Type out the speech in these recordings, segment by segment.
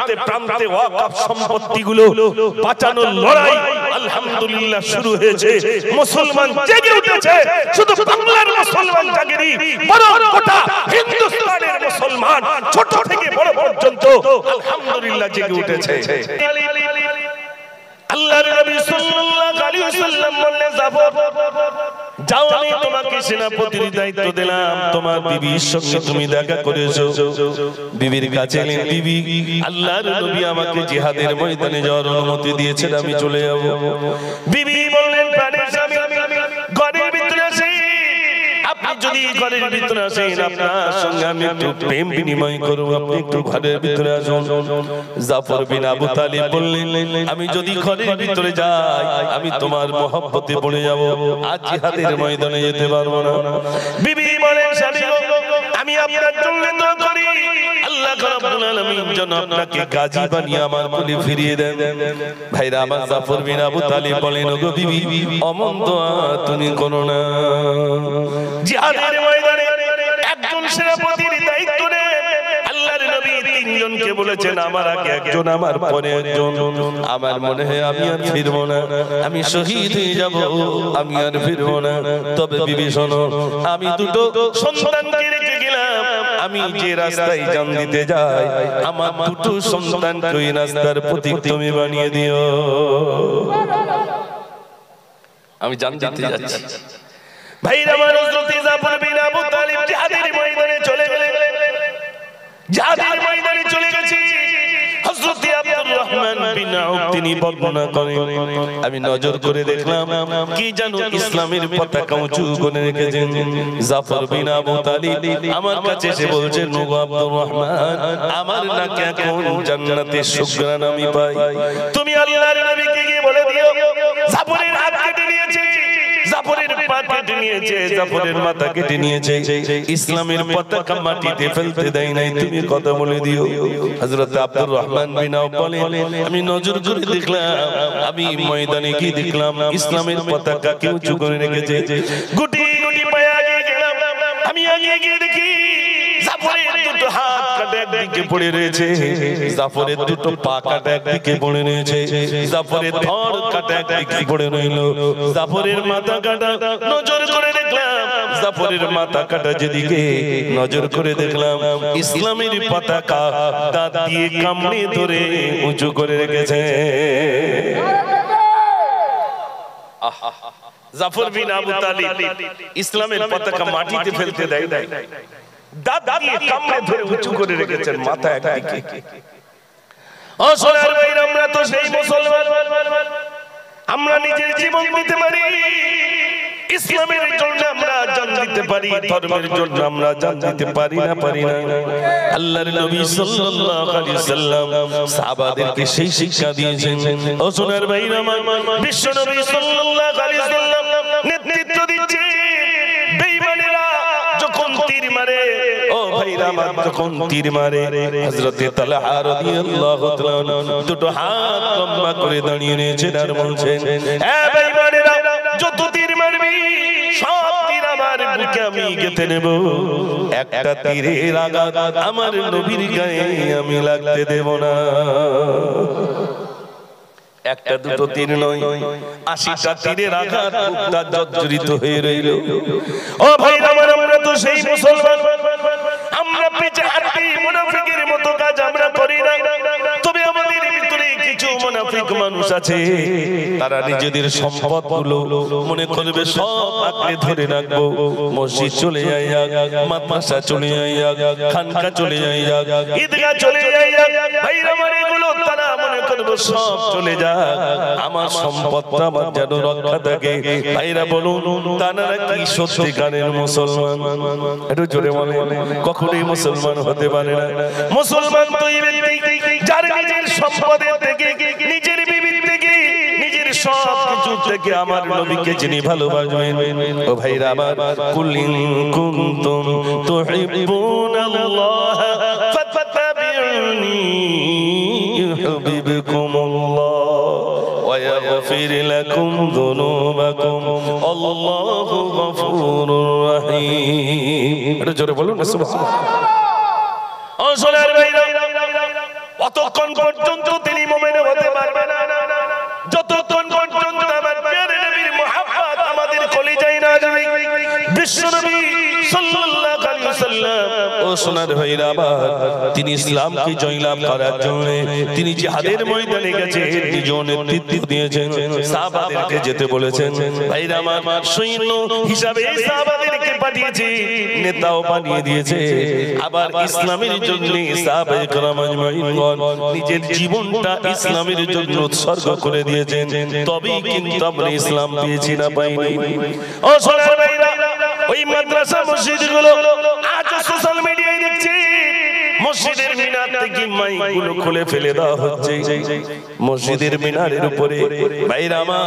প্রান্তে প্রান্তে ওয়াকফ সম্পত্তিগুলো বাঁচানোর লড়াই আলহামদুলিল্লাহ শুরু হয়েছে। মুসলমান জেগে উঠেছে। শুধু বাংলার মুসলমান জাগেনি, বরং গোটা হিন্দুস্তানের মুসলমান ছোট থেকে বড় পর্যন্ত আলহামদুলিল্লাহ জেগে উঠেছে। আল্লাহর নবী সাল্লাল্লাহু আলাইহি ওয়াসাল্লাম বললেন, যাও আমি তোমাকে সেনাপতির দায়িত্ব দিলাম, তোমার বিবির সঙ্গে তুমি দেখা করেছো। বিবির কাছে এলেন, বিবি আল্লাহর নবী আমাকে জিহাদের ময়দানে যাওয়ার অনুমতি দিয়েছেন, আমি চলে যাব। বিবি বললেন, প্রাণের স্বামী ঘরের ভিতরে আসেন, আপনি যদি ঘরের ভিতরে আসেন আপনার সঙ্গে আমি একটু প্রেম বিনিময় করব, আপনি একটু ঘরের ভিতরে আসুন। জাফর বিন আবু তালিব বললেন, আমি যদি ঘরের ভিতরে যাই আমি তোমার মহব্বতে পড়ে যাব, আজ জিহাদের ময়দানে যেতে পারবো না। বিবি বলেন, স্বামী আমি আপনার জন্য দোয়া করি আল্লাহ রাব্বুল আলামিন যেন আপনাকে গাজী বানিয়ে আমার কোলে ফিরিয়ে দেন। ভাইরা আমার, জাফর বিন আবু তালিব বলেন, ওগো বিবি অমন দোয়া তুমি করো না। জিহাদের ময়দানে একজন সেনাপতির দায়িত্ব নেন। আল্লাহর নবী তিনজনকে বলেছেন, আমার আগে একজন, আমার পরে একজন। আমার মনে হয় আমি আর ফিরবো না, আমি শহীদ হয়ে যাব, আমি আর ফিরবো না। তবে বিবি শোনো, আমি দুটো সন্তানকে রেখে গেলাম, আমি যে রাস্তায় জান দিতে যাই আমার দুটো সন্তানকে ওই রাস্তার প্রতীক তুমি বানিয়ে দিও। আমি জান দিতে যাচ্ছি। ভাইরা আমার, হযরত জাফর বিন আবু তালিব জিহাদের ময়দানে চলে গেলেন। জিহাদের ময়দানে চলে গেছে। হযরত আব্দুর রহমান বিন আউফ তিনি বর্ণনা করেন, আমি নজর করে দেখলাম কি জানো ইসলামের পতাকা উঁচু করে রেখেছেন জাফর বিন আবু তালিব। আমার কাছে এসে বলছেন, ওগো আব্দুর রহমান, আমার নাকি এখন জান্নাতের সুঘ্রাণ আমি পাই, তুমি আল্লাহর নবীকে গিয়ে বলে দিও জাফরের হাত কেটে নিয়েছে, জাফরের পা কেটে নিয়েছে, জাফরের মাথা কেটে নিয়েছে, ইসলামের পতাকা মাটিতে ফেলতে দেয় নাই, তুমি কথা বলে দিও। হযরত আব্দুর রহমান বিন আউফ বলেন, আমি নজর করে দেখলাম, আমি ময়দানে গিয়ে দেখলাম ইসলামের পতাকা কেউ উঁচু করে রেখেছে। গুটি গুটি পায়ে এগিয়ে গেলাম, আমি এগিয়ে গিয়ে দেখি জাফরের দুটো হাত কাটা একদিকে পড়ে রয়েছে, জাফরের দুটো পা কাটা একদিকে পড়ে রয়েছে, জাফরের ধর কাটা একদিকে পড়ে রইল, জাফরের মাথা কাটা। নজর করে দেখলাম জাফরের মাথা কাটা যেদিকে, নজর করে দেখলাম ইসলামের পতাকা দাঁত দিয়ে কামড়ে ধরে উঁচু করে রেখেছে। জাফর বিন আবু তালিব ইসলামের পতাকা মাটিতে ফেলতে দেয় নাই, দাঁত দিয়ে কামড়ে ধরে উঁচু করে রেখেছেন মাথা একদিকে। ও সোনার ভাইরা, আমরা তো সেই মুসলমান, আমরা নিজের জীবন দিতে পারি, ইসলামের জন্য আমরা জান দিতে পারি, ধর্মের জন্য আমরা জান দিতে পারি না, পারি না। আল্লাহর নবী সাল্লাল্লাহু আলাইহি সাল্লাম সাহাবাদেরকে সেই শিক্ষা দিয়েছেন। ও সোনার ভাইরা আমার, বিশ্ব নবী সাল্লাল্লাহু আলাইহি সাল্লাম নেতৃত্ব দিচ্ছেন। বেঈমানেরা যখন তীর মারে, ও ভাইরা আমার, যখন তীর মারে, হযরত তালহা রাদিয়াল্লাহু তাআলা দুটো হাত লম্বা করে দাঁড়িয়ে রয়েছেন আর বলছেন, এ বেঈমানেরা, যত তীর মারবি সব তীর আমার বুকে আমি গেঁথে নেব, একটা তীরের আঘাত আমার নবীর গায়ে আমি লাগতে দেব না। একটা দুটো তীর নয়, ৮০টা তীরের আঘাত মুক্তা জর্জরিত হয়ে রইল। ও ভাইরা আমার, আমরা তো সেই মুসলমান, আমরা পিছে হাঁটি, মুনাফিকের মতো কাজ আমরা করি না। তবে আমাদের ভিতরে কিছু মুনাফিক মানুষ আছে, তারা নিজেদের সম্পদগুলো মনে করবে সব আঁকড়ে ধরে রাখবো, মসজিদ চলে যাই, মাদ্রাসা চলে যাই, খানকা চলে যাই, ঈদগাহ চলে যাই, ভাইরা আমার, এগুলো তারা মনে করবে সব চলে যায়, আমার সম্পদটা আমার যেন রক্ষা থাকে। ভাইরা বলুন, তারা কি সত্যিকারের মুসলমান? একটু জোরে বলেন, কখনোই মুসলমান হতে পারে না। মুসলমান তো এই ব্যক্তি যার নিজের সম্পদের থেকে, নিজের বিবির থেকে, নিজের সব কিছু থেকে আমার নবীকে যিনি ভালোবাসবেন। ও ভাইরা আমার, কুল ইন কুনতুম তুহিব্বুনাল্লাহ ফাত্তাবিউনি ইউহিব্বুকুমুল্লাহ ওয়া ইয়াগফির লাকুম যুনুবাকুম আল্লাহু গফুরুর রহিম। এটা জোরে বলুন না সুবহানাল্লাহ। ও সোনার ভাইরা, অতক্ষণ পর্যন্ত তিনি মুমিন হতে পারবে না যতক্ষণ পর্যন্ত আমার প্রিয় নবীর মুহাব্বত আমাদের কলিজায় না যায়। বিশ্বনবী সাল্লাল্লাহু আলাইহি ওয়াসাল্লাম ও সোনার ভাইরা আমার, তিনি ইসলামকে জয়লাভ করার জন্য তিনি জিহাদের ময়দানে গেছেন, নিজ নেতৃত্ব দিয়েছেন, সাহাবাদেরকে যেতে বলেছেন। ভাইরা আমার, সৈন্য হিসাবে সাহাবাদেরকে পাঠিয়েছে, নেতাও বানিয়ে দিয়েছে। আবার ইসলামের জন্য সাহাবায়ে কেরাম আজমাইন নিজের জীবনটা ইসলামের জন্য উৎসর্গ করে দিয়েছেন। তবেই কিন্তু আমরা ইসলাম পেয়েছি না পাইনি। ও সোনার ভাইরা, ওই মাদ্রাসা মসজিদগুলো আজ সোশ্যাল মিডিয়ায় দেখছি মসজিদের মিনার থেকে মাইকগুলো খুলে ফেলে দেওয়া হচ্ছে। মসজিদের মিনারের উপরে ভাইরা আমার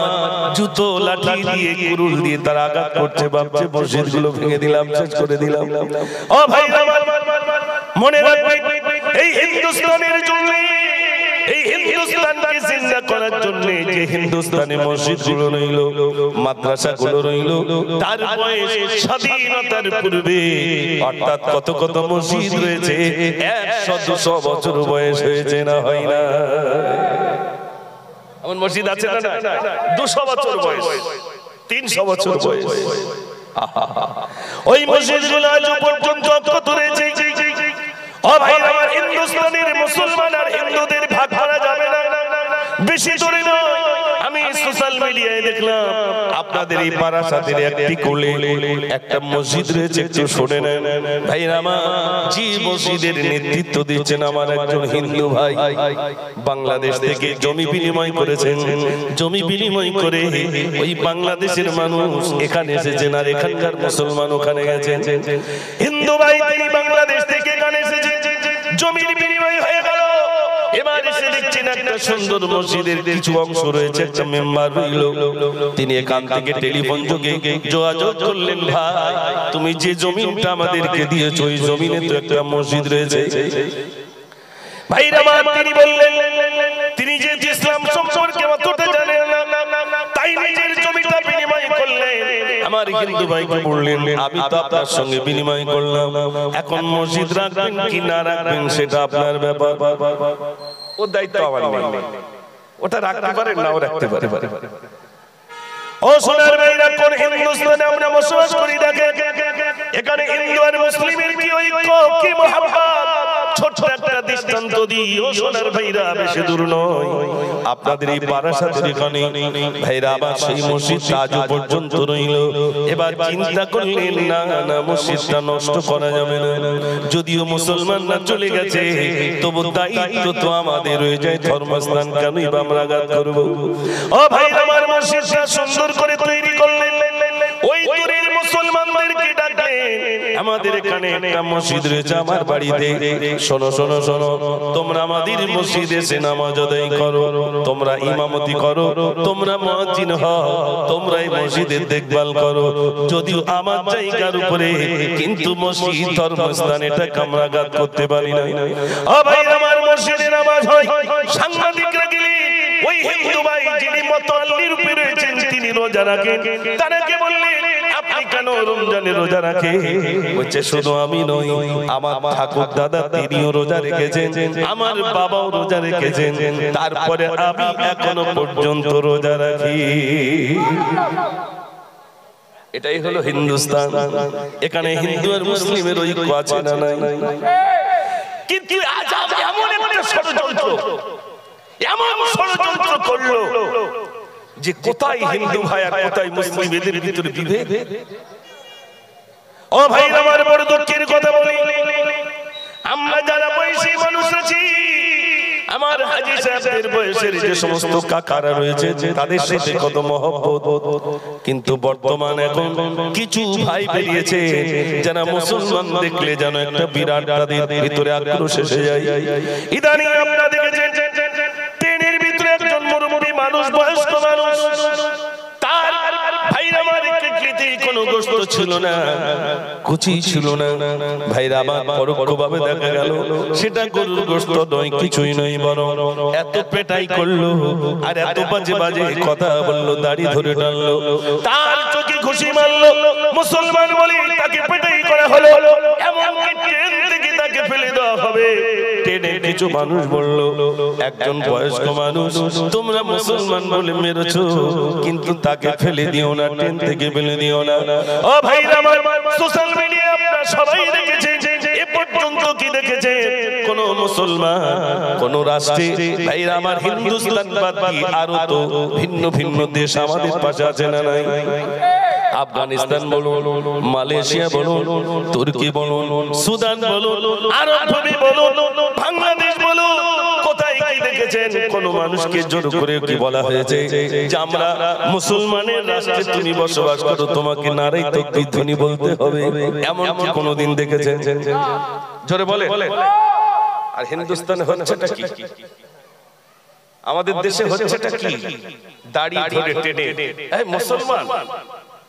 জুতো লাঠি দিয়ে কুরুল দিয়ে তারা আঘাত করছে, ভাবছে মসজিদগুলো ভেঙে দিলাম, শেষ করে দিলাম। ও ভাইরা আমার, মনে রাখবেন এই হিন্দুস্তানের জন্য, এই হিন্দুস্তানকে জিন্দা করার জন্য যে হিন্দুস্তানে মসজিদগুলো রইল, মাদ্রাসাগুলো রইল, তার বয়স স্বাধীনতার পূর্বে অর্থাৎ কত কত মসজিদ রয়েছে 100-200 বছর বয়স হয়েছে, না হয় না? এমন মসজিদ আছে না 200 বছর বয়স, 300 বছর বয়স। ওই মসজিদগুলো আজ পর্যন্ত কত রয়েছে। ও ভাই আমার, হিন্দুস্তানের মুসলমান আর হিন্দুদের ভাগ করা যাবে না, বেশি দূরে নয়। আমি সোশ্যাল মিডিয়ায় দেখলাম আপনাদের এই বারাসাতের একটি কোলে একটা মসজিদ রয়েছে, একটু শুনে নেন ভাইরা আমার। যে মসজিদের নেতৃত্ব দিচ্ছেন আমার একজন হিন্দু ভাই, বাংলাদেশ থেকে জমি বিনিময় করেছেন। জমি বিনিময় করে ওই বাংলাদেশের মানুষ এখানে এসেছেন, আর এখানকার মুসলমান ওখানে গেছেন। হিন্দু ভাই তিনি বাংলাদেশ থেকে এখানে এসেছেন, জমির বিনিময় হয়ে গেল। এবার এসে দেখছেন একটা সুন্দর মসজিদের কিছু অংশ রয়েছে, একটা মেম্বার রইল। তিনি এখান থেকে টেলিফোন যোগে যোগাযোগ করলেন, ভাই তুমি যে জমিটা আমাদেরকে দিয়েছো ওই জমিনে তো একটা মসজিদ রয়েছে। ভাইরা আমার, তিনি বললেন তিনি যে ইসলাম সম্পর্কে অতটা জানেন না, তাই নিজের জমিটা বিনিময় করলেন। আমার হিন্দু ভাইকে বললেন, আমি তো আপনার সঙ্গে বিনিময় করলাম, এখন মসজিদ রাখবেন কি না রাখবেন সেটা আপনার ব্যাপার, ও দায়িত্ব আমার নেই। ওটা রাখতে পারেন নাও রাখতে পারে। ও সোনার ভাইরা, কোন হিন্দুস্তানে আমরা বসবাস করি দেখেন, এখানে হিন্দু আর মুসলিমের কি ঐক্য, কি মহব্বত। ছোট একটা দৃষ্টান্ত দিই ও সোনার ভাইরা, বেশি দূর নয়, আপনাদের এই বারাসাতের এখানে ভাইরা আবার সেই মসজিদটা আজ পর্যন্ত রইল। এবার চিন্তা করলেন, না না মসজিদটা নষ্ট করা যাবে না, যদিও মুসলমানরা চলে গেছে তবু দায়িত্ব তো আমাদের হয়ে যায়, ধর্মস্থান কেনই বা আমরা আঘাত করব। ও ভাই আমার, মসজিদটা সুন্দর করে তৈরি করলেন, ওই দূরের মুসলমানদেরকে ডাকলেন, আমাদের এখানে একটা মসজিদ রয়েছে আমার বাড়িতে, শোনো শোনো শোনো, তোমরা আমাদের মসজিদে এসে নামাজ আদায় করো, তোমরা ইমামতি করো, তোমরা মুয়াজ্জিন হও, তোমরা এই মসজিদের দেখভাল করো। যদিও আমার জায়গার উপরে, কিন্তু মসজিদ ধর্মস্থান, এটা আমরা আঘাত করতে পারি না। ও ভাই আমার, মসজিদে নামাজ হয়, সাংবাদিকরা গেলে ওই হিন্দু ভাই যিনি মতওয়াল্লির উপরে রয়েছেন তিনি রোজা রাখেন, তারাকে বললেন আপনি কেন রমজানে রোজা রাখেন? বলছে শুধু আমি নই, আমার ঠাকুর দাদা তিনিও রোজা রেখেছেন, আমার বাবাও রোজা রেখেছেন, তারপরে আমি এখনো পর্যন্ত রোজা রাখি। এটাই হলো হিন্দুস্তান। এখানে হিন্দু আর মুসলিমের ঐক্য আছে না নাই? কিন্তু আজ এমন একটা ষড়যন্ত্র, এমন ষড়যন্ত্র করলো যে কোথায় হিন্দু ভাই আর কোথায় মুসলিম, এদের ভিতরে বিভেদ। ও ভাই আমার, বড় দুঃখের কথা বলি, আমরা যারা বয়সী মানুষ আছি, আমার হাজী সাহেবদের বয়সের যে সমস্ত কাকারা রয়েছে তাদের সাথে কত মহব্বত, কিন্তু বর্তমান এখন কিছু ভাই বেরিয়েছে যারা মুসলমান দেখলে যেন একটা বিরাট তাদের ভিতরে আক্রোশ এসে যায়। ইদানিং আপনারা দেখেছেন ট্রেনের ভিতরে একজন মুরব্বি মানুষ, বয়স্ক মানুষ, তার ভাইরা আমার কিডনিতে কোনো গোশত ছিল না, কুচি ছিল না, ভাইরা আমার পরোক্ষভাবে দেখা গেল সেটা গরুর গোশত নয়, কিছুই নয়, বরং এত পেটাই করলো আর এত বাজে বাজে কথা বললো, দাড়ি ধরে টানলো, তার চোখে ঘুষি মারলো। মুসলমান বলি তাকে পেটাই করা হলো, এমনকি ট্রেন থেকে তাকে ফেলে দেওয়া হবে, ট্রেনে কিছু মানুষ বলল, একজন বয়স্ক মানুষ, তোমরা মুসলমান বলে মেরেছো, কিন্তু তাকে ফেলে দিও না, ট্রেন থেকে ফেলে দিও না। ও ভাইরা আমার, সোশ্যাল মিডিয়া আপনারা সবাই দেখেছেন, এ পর্যন্ত কি দেখেছেন কোন মুসলমান কোন রাষ্ট্রে, ভাইরা আমার, হিন্দুস্তান বাদ দিয়ে আরো তো ভিন্ন ভিন্ন দেশ আমাদের পাশে আছে না নাই? আফগানিস্তান বলুন, মালয়েশিয়া বলুন, তুর্কি বলুন, সুদান বলুন, আরব ভূমি বলুন, বাংলাদেশ বলুন, কোথায় কি দেখেছেন কোন মানুষকে জোর করে কি বলা হয়েছে যে আমরা মুসলমানের রাষ্ট্রে তুমি বসবাস করো, তোমাকে নারাই তাকবীর ধ্বনি বলতে হবে? এমন কি কোনদিন দেখেছেন? জোরে বলে। আর হিন্দুস্তানে হচ্ছেটা কি? আমাদের দেশে হচ্ছেটা কি? দাড়ি ধরে টেনে, এই মুসলমান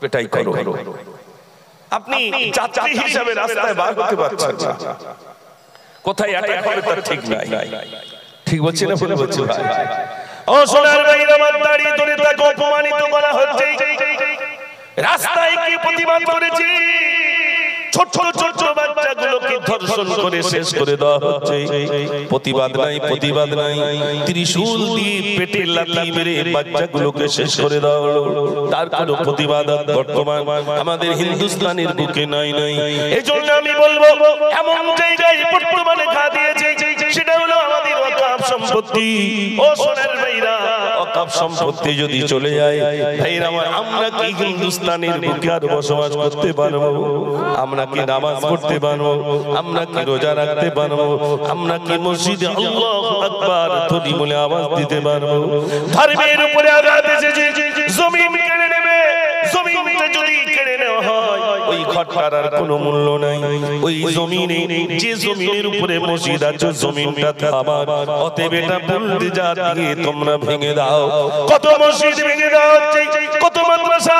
পেটাই করো। আপনি যাত্রী হিসাবে রাস্তায় বার হতে পারছেন না, কোথায় অ্যাটাক হবে তার ঠিক নাই। ঠিক বলছি না? ভুল বলছি ভাই? ও সোনার ভাইরা আমার, দাড়ি ধরে তাকে অপমানিত করা হচ্ছে। রাস্তায় কি প্রতিবাদ করেছি? ছোট ছোট বাচ্চাগুলোকে ধর্ষণ করে শেষ করে দেওয়া হচ্ছে। প্রতিবাদ নাই, প্রতিবাদ নাই। ত্রিশূল দিয়ে পেটে লাথি মেরে বাচ্চাগুলোকে শেষ করে দেওয়া হলো, তার কোনো প্রতিবাদ বর্তমান আমাদের হিন্দুস্তানের বুকে নাই। এজন্য আমি বলবো, এমন জায়গায় বর্তমানে ঘা দিয়েছে, সেটা হলো আমাদের ওয়াকফ সম্পত্তি। ও সোনার ভাইরা, ওয়াকফ সম্পত্তি যদি চলে যায়, ভাইরা আমার, আমরা কি হিন্দুস্তানের বুকে আর বসবাস করতে পারবো? আমরা কি নামাজ পড়তে পারবো? আমরা কি রোজা রাখতে পারবো? আমরা কি মসজিদে আল্লাহু আকবার ধ্বনি বলে আওয়াজ দিতে পারবো? ধর্মের উপরে আঘাত এসেছে, জমিন কেড়ে নেবে। জমিনটা যদি কেড়ে নেওয়া হয়, ওই ঘরটার আর কোনো মূল্য নাই। ওই জমিনে, যে জমিনের উপরে মসজিদ আছে, জমিনটা আমার। অতএব এটা বুলডোজার দিয়ে তোমরা ভেঙে দাও। কত মসজিদ ভেঙে দেওয়া হচ্ছে, কত মাদ্রাসা,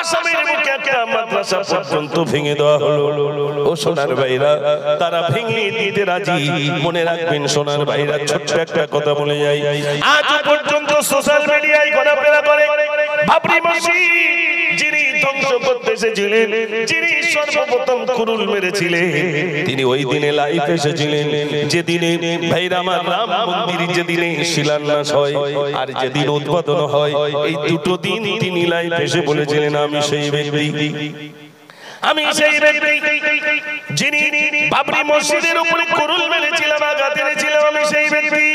আসামের মুখে একটা মাদ্রাসা পর্যন্ত ভেঙে দেওয়া হলো। ও সোনার ভাইরা, তারা ভেঙে দিতে রাজি। মনে রাখবেন সোনার ভাইরা, ছোট্ট একটা কথা বলে যাই, আজ পর্যন্ত সোশ্যাল মিডিয়ায় ঘোরাফেরা করে বাবরি মসজিদ যিনি ধ্বংস করতে এসেছিলেন, যিনি সর্বপ্রথম কুরুল মেরেছিলেন, তিনি ওই দিনে লাইভ এসেছিলেন। যেদিনে ভাইরা আমার রাম মন্দির যেদিনে শিলান্যাস হয় আর যেদিন উদ্বোধন হয়, এই দুটো দিন তিনি লাইভ এসে বলেছিলেন, আমি সেই ব্যক্তি, আমি সেই ব্যক্তি যিনি বাবরি মসজিদের উপরে কুরুল মেরেছিলাম, আঘাত এনেছিলাম, আমি সেই ব্যক্তি।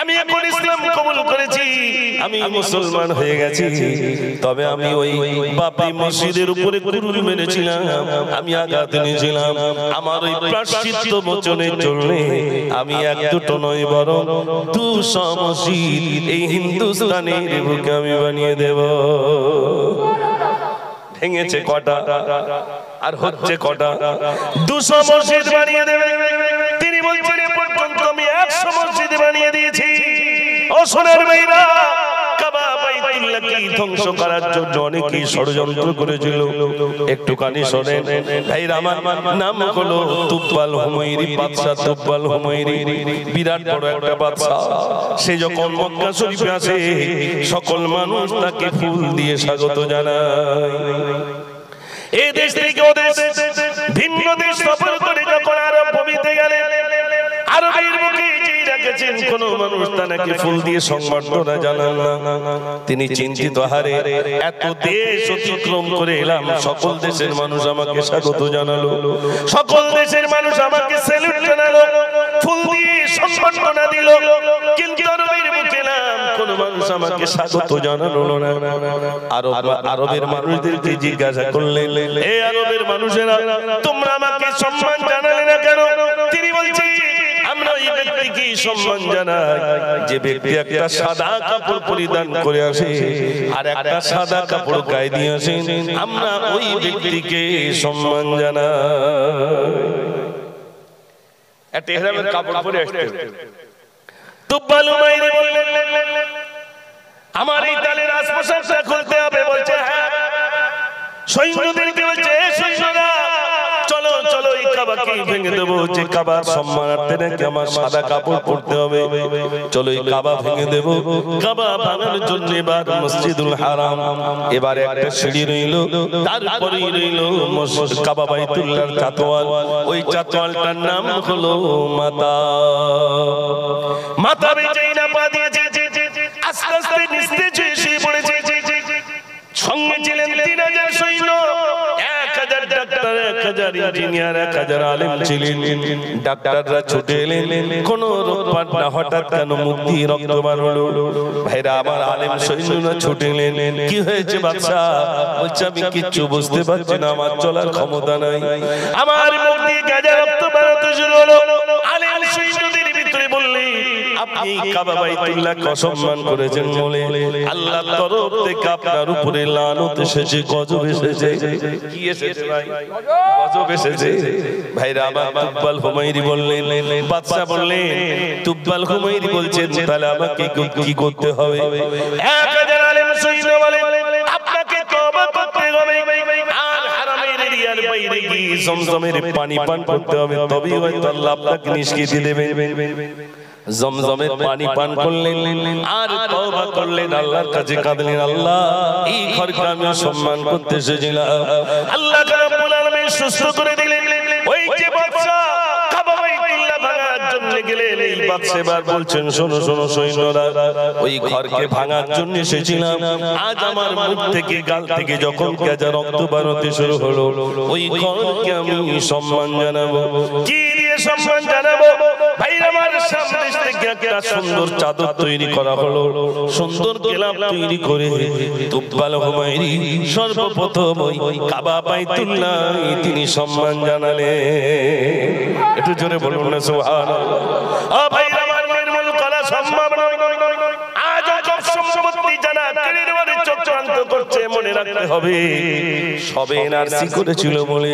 আমি এখন ইসলাম কবুল করেছি, আমি মুসলমান হয়ে গেছি, তবে আমি ওই বাবরি মসজিদের উপরে কুরুল মেরেছিলাম, আমি আঘাত এনেছিলাম। আমার ওই প্রায়শ্চিত্ত মোচনের জন্য আমি এক দুটো নয়, বরং 200 মসজিদ এই হিন্দুস্তানের বুকে আমি বানিয়ে দেব। ভেঙেছে কটা আর হচ্ছে কটা? 200 মসজিদ বানিয়ে দেবে। তিনি বলছেন, এ পর্যন্ত আমি 100 মসজিদ বানিয়ে দিয়েছি। ও সোনার ভাইরা, কাবা বাইতুল্লাহকে ধ্বংস করার জন্য অনেকেই ষড়যন্ত্র করেছিল। একটুখানি শোনেন ভাইরা আমার, নাম হলো তুব্বাল হুমায়রি, বাদশা তুব্বাল হুমায়রি, বিরাট বড় একটা বাদশা। সে যখন মক্কা শরীফে আসে, সকল মানুষ তাকে ফুল দিয়ে স্বাগত জানায়। এই দেশ থেকে ও দেশ, ভিন্ন দেশ সফর করে যখন আরব ভূমিতে গেলেন, আরবের মুখে যেই রেখেছেন, কোন মানুষ তাকে ফুল দিয়ে সংবর্ধনা জানান না। তিনি চিন্তিত, হারে এত দেশ অতিক্রম করে এলাম, সকল দেশের মানুষ আমাকে স্বাগত জানালো, সকল দেশের মানুষ আমাকে স্যালুট জানালো, ফুল দিয়ে সংবর্ধনা দিল, কিন্তু আরবের মুখে এলাম, কোন মানুষ আমাকে স্বাগত জানালো না। আরবের মানুষদেরকে জিজ্ঞাসা করলেন, এ আরবের মানুষেরা, তোমরা আমাকে সম্মান জানালে না কেন? তিনি বলছেন, আমরা ওই ব্যক্তিকে সম্মান জানাই যে ব্যক্তি একটা সাদা কাপড় পরিধান করে আসে আর একটা সাদা কাপড় গায়ে দিয়ে আসে, আমরা ওই ব্যক্তিকে সম্মান জানাই। একটা ইহরামের কাপড় পরে আসতে, তুব্বাল হুমায়রি বললেন, আমার এই তালের রাজপোশাকটা খুলতে হবে। বলছে, হ্যাঁ। সৈন্যদেরকে বলছে, সৈন্যরা চলো চলো, এই কাবাকে ভেঙে দেবো, যে কাবার সম্মানার্থে নাকি আমার সাদা কাপড় পরতে হবে। চলো এই কাবা ভেঙে দেবো। কাবা ভাঙার জন্য এবার মসজিদুল হারাম, এবার একটা সিঁড়ি রইল, তারপরেই রইল কাবা বাইতুল্লাহর চাতওয়াল। ওই চাতওয়ালটার নাম হলো মাতা। মাতা বেচাই না পা দিয়েছে, আস্তে আস্তে নিস্তেজ হয়ে শুয়ে পড়েছে। সঙ্গে ছিলেন 3000 সৈন্য, 1000 ডাক্তার, 1000 ইঞ্জিনিয়ার, 1000 আলেম ছিলেন। ডাক্তাররা ছুটে এলেন, কোন রোগ পান না, হঠাৎ কেন মুখ দিয়ে রক্ত বার হলো? ভাইরা আমার, আলেম সৈন্যরা ছুটে এলেন। কি হয়েছে বাদশা? বলছে আমি কিচ্ছু বুঝতে পারছি না, আমার চলার ক্ষমতা নাই, আমার মুখ দিয়ে গাজা রক্ত বেরোতে শুরু হলো। আলেম সৈন্যদের ভিতরে বললেন, আপনি কাবা বাইতুল্লাহকে অসম্মান করেছেন বলে আল্লাহর তরফ থেকে আপনার উপরে লানত এসেছে, গজব এসেছে। কি এসেছে ভাই? গজব এসেছে। ভাইরা আমার, তুব্বাল হুমায়রি বললেন, বাদশা বললেন, তুব্বাল হুমায়রি বলছেন তাহলে আমাকে কি করতে হবে? 1000 আলেম সৈন্য বলে আপনাকে তওবা করতে হবে আর হারামের এরিয়ার বাইরে গিয়ে জমজমের পানি পান করতে হবে, তবেই হয়তো আল্লাহ আপনাকে নিষ্কৃতি দেবেন। জমজমের পানি পান করলেন আর তওবা করলেন, আল্লাহর কাছে কাঁদলেন, আল্লাহ এই ঘরকে আমি সম্মান করতে এসেছিলাম, আল্লাহ রাব্বুল আলামিন সুস্থ করে দিলেন। ওই যে বাদশা কাবা বাইতুল্লাহ ভাঙার জন্য গেলেন, এই বাদশা এবার বলছেন, শোনো শোনো সৈন্যরা, ওই ঘরকে ভাঙার জন্য এসেছিলাম, আজ আমার মুখ থেকে গাল থেকে যখন গাজা রক্ত বেরোতে শুরু হলো, ওই ঘরকে আমি সম্মান জানাবো। কি দিয়ে সম্মান জানাবো? ভাইরা আমার, সামনে থেকে একটা সুন্দর চাদর তৈরি করা হলো, সুন্দর গেলাম তৈরি করে তুব্বাল হুমায়রি সর্বপ্রথম ওই কাবা বাইতুল্লাহ তিনি সম্মান জানালেন। একটু জোরে বলুন না সুবহানাল্লাহ। ও ভাইরা আমার, নির্মূল করা সম্ভব নয়। আজ সব সম্পত্তি জানা কেড়ে চক্রান্ত করছে, মনে রাখতে হবে সবে এনআরসি করেছিল বলে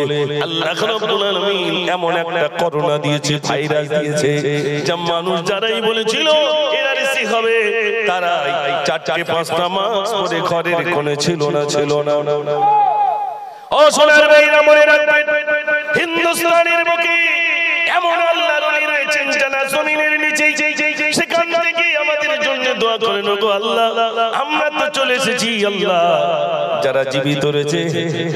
আল্লাহ রাব্বুল আলামিন এমন একটা করোনা দিয়েছে, ভাইরাস দিয়েছে, যা মানুষ যারাই বলেছিল এনআরসি হবে, তারা 4-5টা মাস পরে ঘরের কোণে ছিল না। ও সোনার ভাইরা, মনে রাখবেন হিন্দুস্তানের বুকে এমন আল্লাহর ওলি রয়েছেন যারা জমিনের নিচে, সেখান থেকে আমাদের জন্য দোয়া করেন, গো আল্লাহ আমরা তো চলে এসেছি, আল্লাহ যারা জীবিত রয়েছে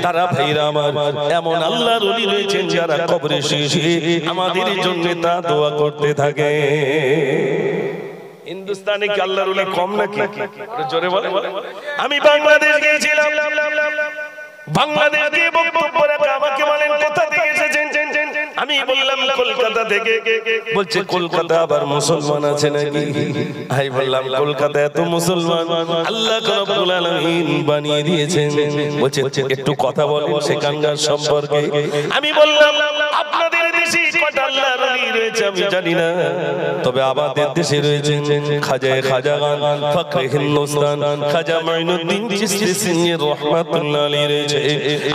তারা ভাইরা আমার এমন আল্লাহর ওলি রয়েছেন যারা কবরে শুয়ে আমাদের জন্য তা দোয়া করতে থাকে। হিন্দুস্তানে কি আল্লাহর ওলি কম নাকি? জোরে বলেন। আমি বাংলাদেশ গিয়েছিলাম, বাংলাদেশ গিয়ে বক্তব্য রাখা, আমাকে বলেন কোথা থেকে এসেছেন? আমি বললাম কলকাতা থেকে। বলছে কলকাতা আবার মুসলমান আছে নাকি? আমি বললাম কলকাতা এত মুসলমান আল্লাহ রাব্বুল আলামিন বানিয়ে দিয়েছেন। বলছে একটু কথা বলেন সেখানকার সম্পর্কে। আমি বললাম আপনাদের দেশে কত আল্লাহর ওলি রয়েছে আমি জানি না, তবে আমাদের দেশে রয়েছেন খাজা গান ফকরে হিন্দুস্তান খাজা মাইনুদ্দিন চিশতি সিংহে রাহমাতুল্লাহ আলাইহি রয়েছে।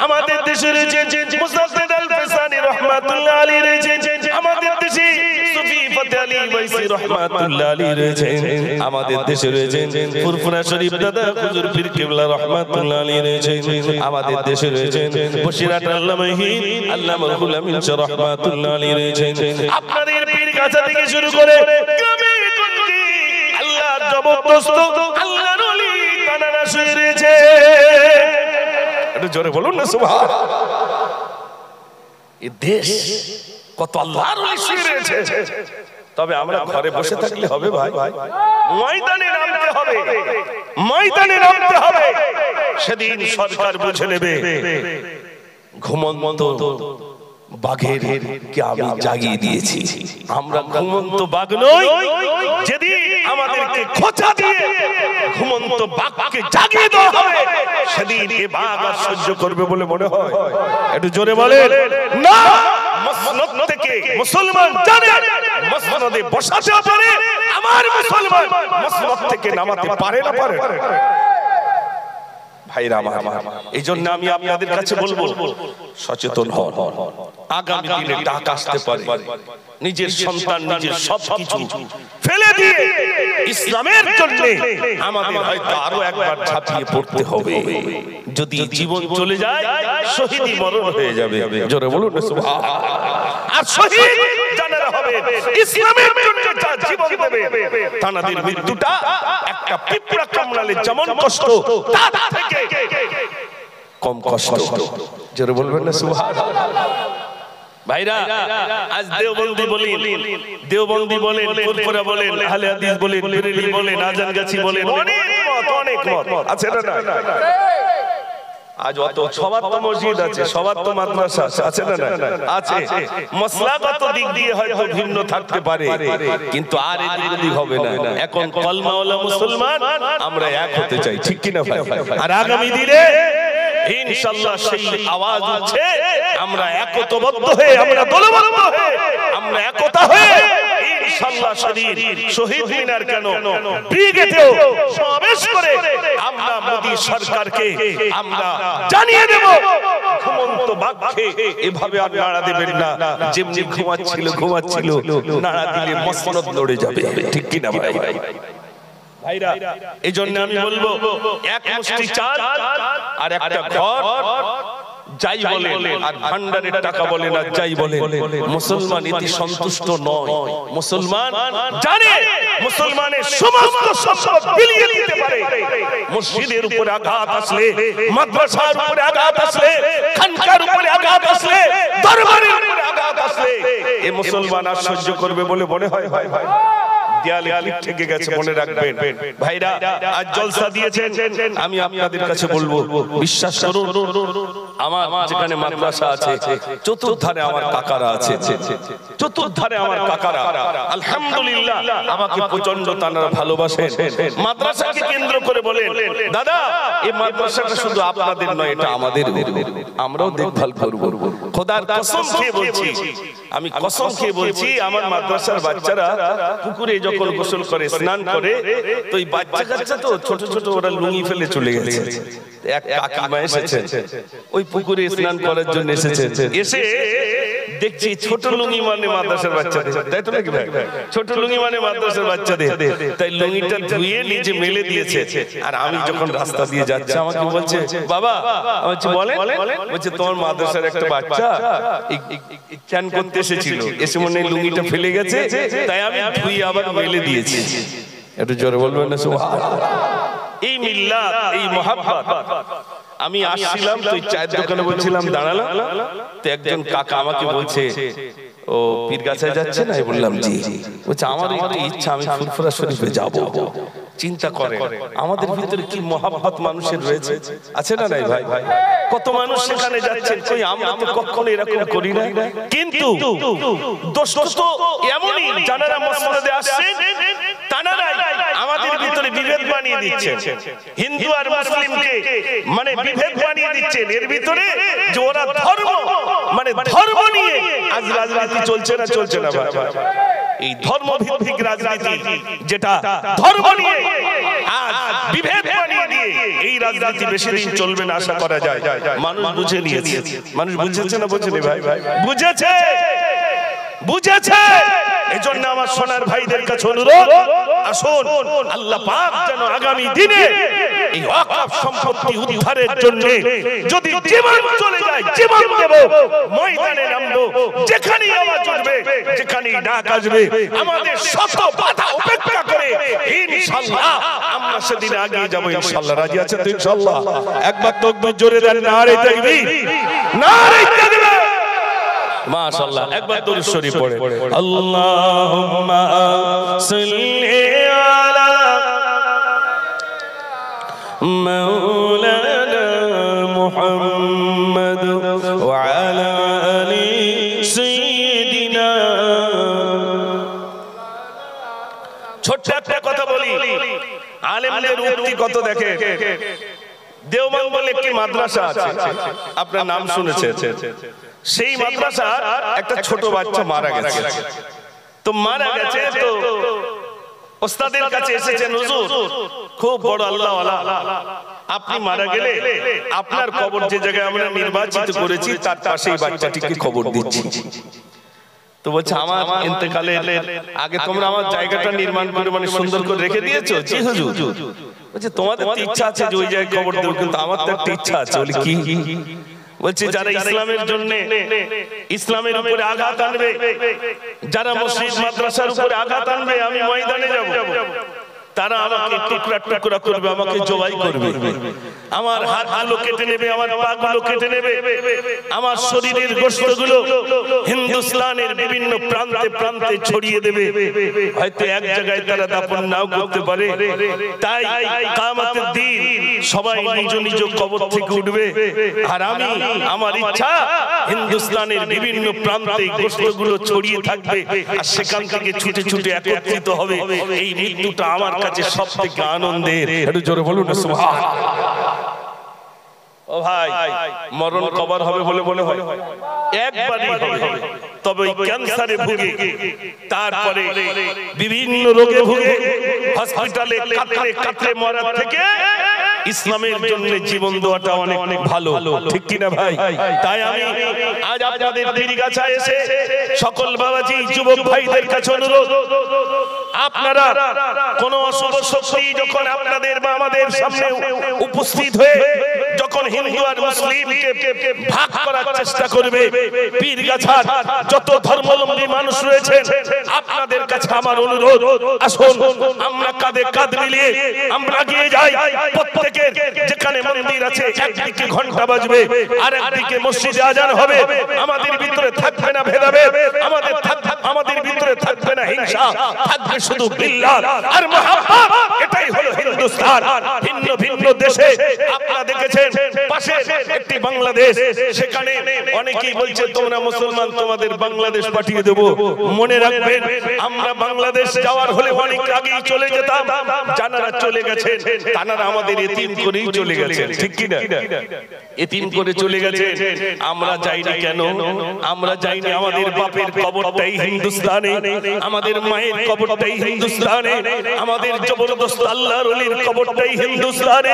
আমাদের দেশে রয়েছেন মুসাদ্দেদ আল ফিসানি রাহমাতুল্লাহ আলাইহি রয়েছে। আমাদের দেশে সুফি ফতে আলী ওয়াইসি রাহমাতুল্লাহ আলাইহি রয়েছে। আমাদের দেশে রয়েছেন ফুরফুরা শরীফ দাদা হুজুর পীর কিবলা রাহমাতুল্লাহ আলাইহি রয়েছে। আমাদের দেশে রয়েছেন বশিরাত আল্লামা আল্লামা রুহুল আমিন রাহমাতুল্লাহ আলাইহি রয়েছে। আপনাদের পীর কাছা থেকে শুরু করে গ্রামে গঞ্জে আল্লাহর জবরদস্ত আল্লাহর ওলি তানারা শুয়ে রয়েছে। একটু জোরে বলুন না সুবহানাল্লাহ। এই দেশ কত আল্লাহর ওলি শুয়ে রয়েছে, তবে আমরা ঘরে বসে থাকলে হবে ভাই, ময়দানে নামতে হবে, ময়দানে নামতে হবে। সেদিন সরকার বুঝে নেবে ঘুমন্ত বাঘের কে আমি জাগিয়ে দিয়েছি, আমরা ঘুমন্ত বাঘ নই। যেদিন আমাদেরকে খোঁচা দিয়ে ঘুমন্ত বাঘকে জাগিয়ে দেওয়া হবে, সেদিন এ বাঘ আর সহ্য করবে বলে মনে হয়? একটু জোরে বলেন না। মসনদ থেকে মুসলমান জানে মসনদে বসাতে পারে, আমার মুসলমান মসনদ থেকে নামাতে পারে না পারে? ভাইরা আমার, এই জন্য আমি আপনাদের কাছে বলবো সচেতন হন। আগামী দিনে ডাক আসতে পারে, নিজের সন্তান নিজের সবকিছু ফেলে দিয়ে ইসলামের জন্য আমাদের হয়তো আরো একবার ঝাঁপিয়ে পড়তে হবে। যদি জীবন চলে যায় শহীদি মরণ হয়ে যাবে। জোরে বলুন না সুবহানাল্লাহ। আর শহীদ জানারা হবে ইসলামের জন্য যা জীবন দেবে তাদের মৃত্যুটা একটা পিঁপড়া কামড়ালে যেমন কষ্ট তার থেকে কম কষ্ট। জোরে বলবেন না সুবহানাল্লাহ। ভাইরা আজ দেওবন্দি বলেন ফুরফুরা বলেন আহলে হাদিস বলেন বেরেলি বলেন আজানগাছি বলেন অনেক মত আছে না? আজ অত সবার তো মসজিদ আছে, সবার তো মাদ্রাসা আছে না? আছে। মাসলাগত দিক দিয়ে হয়তো ভিন্ন থাকতে পারে, কিন্তু আর এদিক হবে না। এখন কলমাওয়ালা মুসলমান আমরা এক হতে চাই, ঠিক কি না ভাই? আর আগামী দিনে ইনশাআল্লাহ সেই আওয়াজ আছে, আমরা একতাবদ্ধ হয়ে, আমরা দলবদ্ধ হয়ে, আমরা একতা হয়ে ইনশাআল্লাহ শহীদ মিনার কেন ব্রিগেডেও সমাবেশ করে আমরা মোদি সরকারকে আমরা জানিয়ে দেব ঘুমন্ত বাঘকে এভাবে আর নাড়া দেবেন না। যেমনি ঘুমাচ্ছিল নাড়া দিলে মসনদ লড়ে যাবে, ঠিক কি না ভাই? ভাইরা এই জন্য আমি বলবো এক মুষ্টি চাল আর একটা ঘর যাই বলেন আর ভান্ডারের টাকা বলেন আর যাই বলেন, মুসলমান এতে সন্তুষ্ট নয়। মুসলমান জানে মুসলমানের সমস্ত সম্পদ বিলিয়ে দিতে পারে। মসজিদের উপরে আঘাত আসলে, মাদ্রাসার উপরে আঘাত আসলে, খানকার উপরে আঘাত আসলে, দরবারের উপরে আঘাত আসলে এই মুসলমান আর সহ্য করবে বলে মনে হয়? দেয়ালে ক্লিপ থেকে গেছে, মনে রাখবেন ভাইরা। আজ জলসা দিয়েছেন, আমি আপনাদের কাছে বলবো বিশ্বাস করুন, আমার যেখানে মাদ্রাসা আছে চতুর্ধারে আমার কাকারা আছে, চতুর্ধারে আমার কাকারা আলহামদুলিল্লাহ আমাকে প্রচন্ড তারা ভালোবাসেন। মাদ্রাসাকে কেন্দ্র করে বলেন, দাদা এই মাদ্রাসাটা শুধু আপনাদের নয়, এটা আমাদের, আমরাও দেখভাল করব। খোদার কসম খেয়ে বলছি, আমি কসম খেয়ে বলছি, আমার মাদ্রাসার বাচ্চারা পুকুরে যখন গোসল করে, স্নান করে, তো এই বাচ্চা কাচ্চা তো ছোট ছোট, ওরা লুঙ্গি ফেলে চলে গেছে। এক কাকিমা এসেছেন ওই পুকুরে স্নান করার জন্য এসেছেন, এসে দেখছি ছোট লুঙ্গি মানে মাদ্রাসার বাচ্চাদের, তাই তো নাকি ভাই? ছোট লুঙ্গি মানে মাদ্রাসার বাচ্চাদের, তাই লুঙ্গিটা ধুয়ে নিজে মেলে দিয়েছে। আর আমি যখন রাস্তা দিয়ে যাচ্ছি আমাকে বলছে, বাবা বলেন, বলছে তোমার মাদ্রাসার একটা বাচ্চা চান করতে এসেছিল, এসে মনে লুঙ্গিটা ফেলে গেছে, তাই আমি ধুয়ে আবার মেলে দিয়েছি। একটু জোরে বলবেন না সুবহানাল্লাহ। এই মিল্লাত, এই মুহাব্বত। আমি আসছিলাম তো চায়ের দোকানে বলছিলাম, দাঁড়ালাম তো একজন কাকা আমাকে বলছে, ও পীরগাছায় যাচ্ছে না? বললাম জি। বলছে আমার একটু ইচ্ছা, আমি ফুরফুরা শরীফে যাব। চিন্তা করে আমাদের ভিতরে কি মহাব্বত মানুষের রয়েছে, আছে না নাই ভাই? কত মানুষ সেখানে যাচ্ছে, কই আমরা তো কখনো এরকম করি না। কিন্তু দোষ তো এমনই, যারা মসজিদে আসছেন তারা আমাদের ভিতরে বিভেদ বানিয়ে দিচ্ছেন, হিন্দু আর মুসলিমকে মানে বিভেদ বানিয়ে দিচ্ছেন। এর ভিতরে যে ওরা ধর্ম মানে ধর্ম নিয়ে আজ রাজনীতি চলছে না ভাই? এই ধর্ম ভিত্তিক রাজনীতি, যেটা ধর্ম নিয়ে আজ বিভেদ বানিয়ে দিয়ে এই রাজনীতি বেশি দিন চলবে না আশা করা যায়। মানুষ বুঝে নিয়েছে, মানুষ বুঝেছে না বোঝেনি ভাই? বুঝেছে। এজন্য আমার সোনার ভাইদের কাছে অনুরোধ, আসুন আল্লাহ পাক যেন আগামী দিনে এই ওয়াকফ সম্পত্তি উদ্ধারের জন্য যদি জীবন চলে যায়, জীবন দেব, ময়দানে নামবো, যেখানেই আওয়াজ উঠবে, যেখানেই ডাক আসবে, আমাদের শত বাধা উপেক্ষা করে ইনশাআল্লাহ আমরা সেদিন এগিয়ে যাব ইনশাআল্লাহ। রাজি আছেন তো ইনশাআল্লাহ? একবার তাকবীর জোরে দেন, নারে তাকবীর, নারে তাকবীর, মাশাআল্লাহ। একবার দরুদ শরীফ পড়ে, আল্লাহুম্মা সাল্লি আলা মাওলানা মুহাম্মদ ওয়া আলা আলি সাইয়্যিদিনা। ছোট্ট একটা কথা বলি, আলেমদের উক্তি কত দেখে। দেওবন্দ বলে একটি মাদ্রাসা আছে, আপনার নাম শুনেছেন। সেই মাদ্রাসার একটা ছোট বাচ্চা মারা গেছে। তো ওস্তাদের কাছে এসেছেন, হুজুর খুব বড় আল্লাহওয়ালা, আপনি মারা গেলে আপনার কবর যে জায়গায় আমরা নির্বাচিত করেছি তার পাশেই বাচ্চাটিকে খবর দিচ্ছি। তো বলছে আমার ইন্তেকালের আগে তোমরা আমার জায়গাটা নির্মাণ করে মানে সুন্দর করে রেখে দিয়েছো? জি হুজুর। বলছে তোমাদের ইচ্ছা আছে যে ওই জায়গায় খবর দেবো, কিন্তু আমার তো একটা ইচ্ছা আছে। বলি কি? বলছে যারা ইসলামের জন্য ইসলামের উপরে আঘাত আনবে, যারা মসজিদ মাদ্রাসার উপরে আঘাত আনবে, আমি ময়দানে যাব, তারা আমাকে টুকরা টুকরা করবে, আমাকে জবাই করবে, আমার হাতগুলো কেটে নেবে, আমার পাগুলো কেটে নেবে, আমার শরীরের গোশতগুলো হিন্দুস্তানের বিভিন্ন প্রান্তে প্রান্তে ছড়িয়ে দেবে। হয়তো এক জায়গায় তারা দাফন নাও করতে পারে। তাই কিয়ামতের দিন সবাই নিজ নিজ কবর থেকে উঠবে, আর আমি আমার ইচ্ছা হিন্দুস্তানের বিভিন্ন প্রান্তে গোশতগুলো ছড়িয়ে থাকবে, আর সেখান থেকে ছুটে ছুটে একত্রিত হবে। এই মৃত্যুটা আমার কাছে সবথেকে আনন্দের। একটু জোরে বলুন না সুবহানাল্লাহ। ও ভাই, মরণ কবর হবে বলে মনে হয়? একবারই হবে। তবে ওই ক্যান্সারে ভুগে, তারপরে বিভিন্ন রোগে ভুগে হসপিটালে কাতরে কাতরে মরার থেকে ইসলামের জন্য জীবন দেওয়াটা অনেক অনেক ভালো, ঠিক কি না ভাই? তাই আমি আজ আপনাদের পীরগাছায় এসে সকল বাবাজি যুবক ভাইদের কাছে অনুরোধ, আপনারা কোন অশুভ শক্তি যখন আপনাদের বা আমাদের সামনে উপস্থিত হয়ে যখন হিন্দু আর মুসলিমকে ভাগ করার চেষ্টা করবে, পীরগাছার যত ধর্মাবলম্বী মানুষ রয়েছেন আপনাদের কাছে আমার অনুরোধ, আসুন আমরা কাঁধে কাঁধ মিলিয়ে আমরা এগিয়ে যাই। প্রত্যেকের যেখানে মন্দির আছে একদিকে ঘন্টা বাজবে আর একদিকে মসজিদে আজান হবে। আমাদের ভিতরে থাকবে না ভেদাভেদ, আমাদের ভিতরে থাকবে না হিংসা, থাকবে শুধু বিল্লাহ আর মুহাব্বত। এটাই হলো হিন্দুস্তান। ভিন্ন ভিন্ন দেশে আপনারা দেখেছেন পাশে একটি বাংলাদেশ, সেখানে অনেকেই বলছে তোমরা মুসলমান, তোমাদের বাংলাদেশ পাঠিয়ে দেব। মনে রাখবেন আমরা বাংলাদেশ যাওয়ার হলে অনেক আগেই চলে যেতাম, জানারা চলে গেছেন, তানারা আমাদের এতিম করেই চলে গেছেন, ঠিক কি না? এতিম করে চলে গেছে, আমরা যাইনি কেন? আমরা যাইনি, আমাদের বাপের কবরটাই হিন্দুস্তানে, আমাদের মায়ের কবরটাই হিন্দুস্তানে, আমাদের জবরদস্ত আল্লাহর ওলির কবরটাই হিন্দুস্তানে।